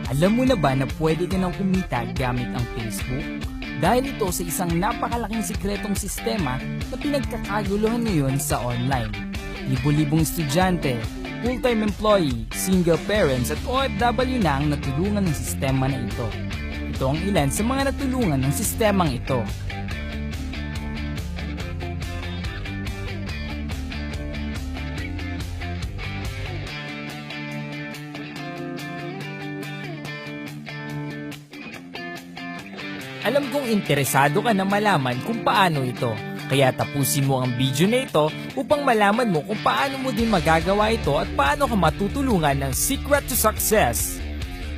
Alam mo na ba na pwede ka nang kumita gamit ang Facebook? Dahil ito sa isang napakalaking sikretong sistema na pinagkakaguluhan ngayon sa online. Libo-libong estudyante, full-time employee, single parents at OFW na ang natulungan ng sistema na ito. Ito ang ilan sa mga natulungan ng sistemang ito. Alam kong interesado ka na malaman kung paano ito. Kaya tapusin mo ang video na ito upang malaman mo kung paano mo din magagawa ito at paano ka matutulungan ng Secret to Success.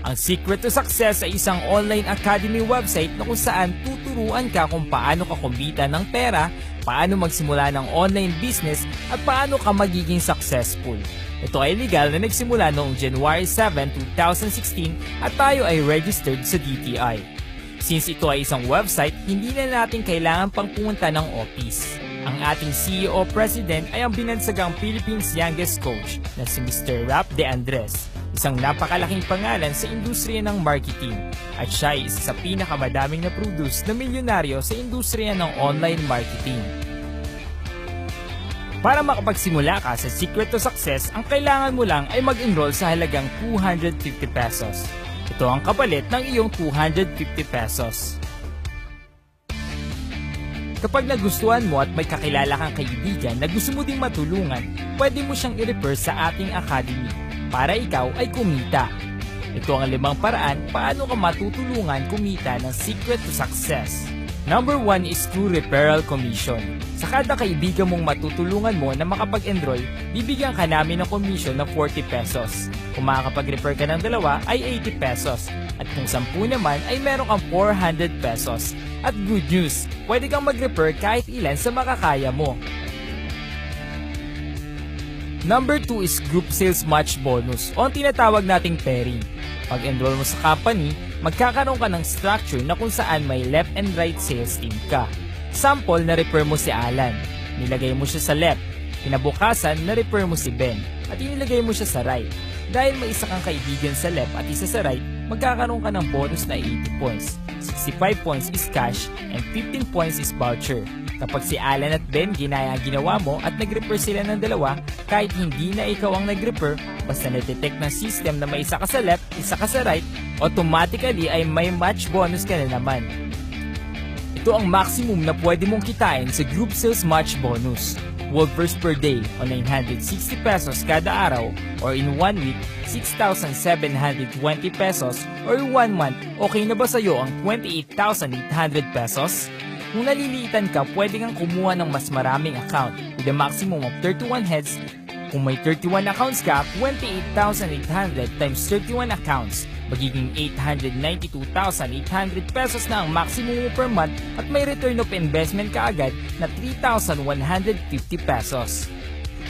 Ang Secret to Success ay isang online academy website na kung saan tuturuan ka kung paano ka kumita ng pera, paano magsimula ng online business at paano ka magiging successful. Ito ay legal na nagsimula noong January 7, 2016 at tayo ay registered sa DTI. Since ito ay isang website, hindi na natin kailangan pang pumunta ng office. Ang ating CEO President ay ang binansagang Philippines' youngest coach na si Mr. Rap De Andres, isang napakalaking pangalan sa industriya ng marketing. At siya ay isa sa pinakamadaming na-produce na milyonaryo sa industriya ng online marketing. Para makapagsimula ka sa Secret to Success, ang kailangan mo lang ay mag-enroll sa halagang 250 pesos. Ito ang kapalit ng iyong 250 pesos. Kapag nagustuhan mo at may kakilala kang kaibigan na gusto mo ding matulungan, pwede mo siyang i-refer sa ating academy para ikaw ay kumita. Ito ang 5 paraan paano ka matutulungan kumita ng Secret to Success. Number 1 is through referral commission. Sa kada kaibigan mong matutulungan mo na makapag-enroll, bibigyan ka namin ng commission na 40 pesos. Kung makakapag-refer ka ng 2 ay 80 pesos. At kung 10 naman ay meron kang 400 pesos. At good news, pwede kang mag-refer kahit ilan sa makakaya mo. Number 2 is group sales match bonus o ang tinatawag nating pairing. Pag-enroll mo sa company, magkakaroon ka ng structure na kung saan may left and right sales team ka. Sample, na-refer mo si Alan. Nilagay mo siya sa left. Kinabukasan, na-refer mo si Ben. At inilagay mo siya sa right. Dahil may isa kang kaibigan sa left at isa sa right, magkakaroon ka ng bonus na 80 points. 65 points is cash and 15 points is voucher. Kapag si Alan at Ben ginaya ang ginawa mo at nag-refer sila ng 2, kahit hindi na ikaw ang nag-refer, basta na-detect ng system na may isa ka sa left, isa ka sa right, automatically ay may match bonus ka na naman. Ito ang maximum na pwede mong kitain sa group sales match bonus. Whoppers per day o 960 pesos kada araw, or in 1 week, 6,720 pesos, or 1 month, okay na ba sa'yo ang 28,800 pesos? Kung naliliitan ka, pwede kang kumuha ng mas maraming account with a maximum of 31 heads. Kung may 31 accounts ka, 28,800 times 31 accounts, magiging 892,800 pesos na ang maximum mo per month at may return of investment ka agad na 3,150 pesos.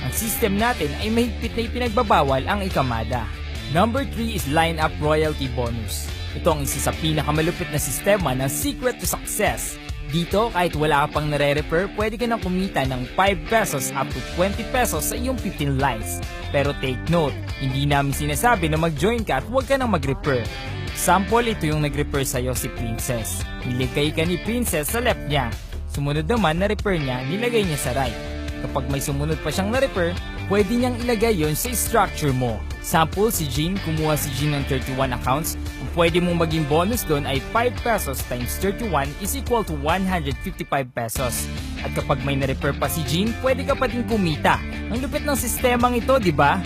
Ang system natin ay mahigpit na ipinagbabawal ang ikamada. Number 3 is line-up royalty bonus. Ito ang isa sa pinakamalupit na sistema ng Secret to Success. Dito, kahit wala ka pang nare-refer, pwede ka nang kumita ng 5 pesos up to 20 pesos sa iyong 15 lines. Pero take note, hindi namin sinasabi na mag-join ka at huwag ka nang mag-refer. Sample, ito yung nag-refer sa'yo si Princess. Nilagay ka ni Princess sa left niya. Sumunod naman na refer niya, nilagay niya sa right. Kapag may sumunod pa siyang na-refer, pwede niyang ilagay yon sa structure mo. Sample, si Jean, kumuha si Jean ng 31 accounts. Ang pwede mong maging bonus doon ay 5 pesos times 31 is equal to 155 pesos. At kapag may na-refer pa si Jean, pwede ka pa din kumita. Ang lupit ng sistemang ito, di ba?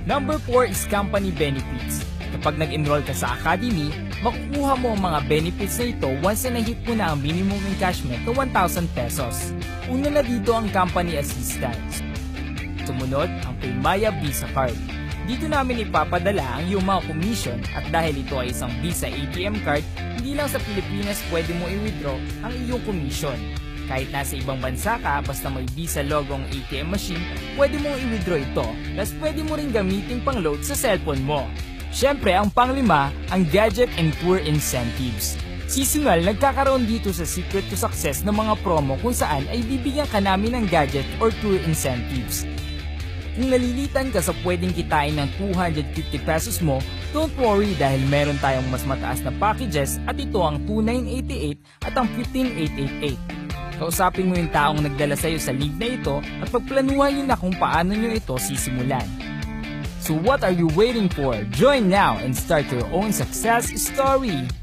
Number 4 is company benefits. Kapag nag-enroll ka sa academy, makukuha mo ang mga benefits na ito once na hit mo na ang minimum encashment na 1,000 pesos. Una na dito ang company assistance. Sumunod, ang Paymaya Visa Card. Dito namin ipapadala ang iyong mga commission at dahil ito ay isang Visa ATM card, hindi lang sa Pilipinas pwede mo i-withdraw ang iyong commission. Kahit nasa ibang bansa ka, basta may Visa logong ATM machine, pwede mong i-withdraw ito, plus pwede mo rin gamitin pang-load sa cellphone mo. Siyempre, ang pang-5, ang gadget and tour incentives. Seasonal, nagkakaroon dito sa Secret to Success ng mga promo kung saan ay bibigyan ka namin ng gadget or tour incentives. Kung nalilitan ka sa pwedeng kitain ng 250 pesos mo, don't worry dahil meron tayong mas mataas na packages at ito ang 2988 at ang 15888. Kausapin mo yung taong nagdala sa'yo sa link na ito at pagplanuhan nyo na kung paano nyo ito sisimulan. So what are you waiting for? Join now and start your own success story!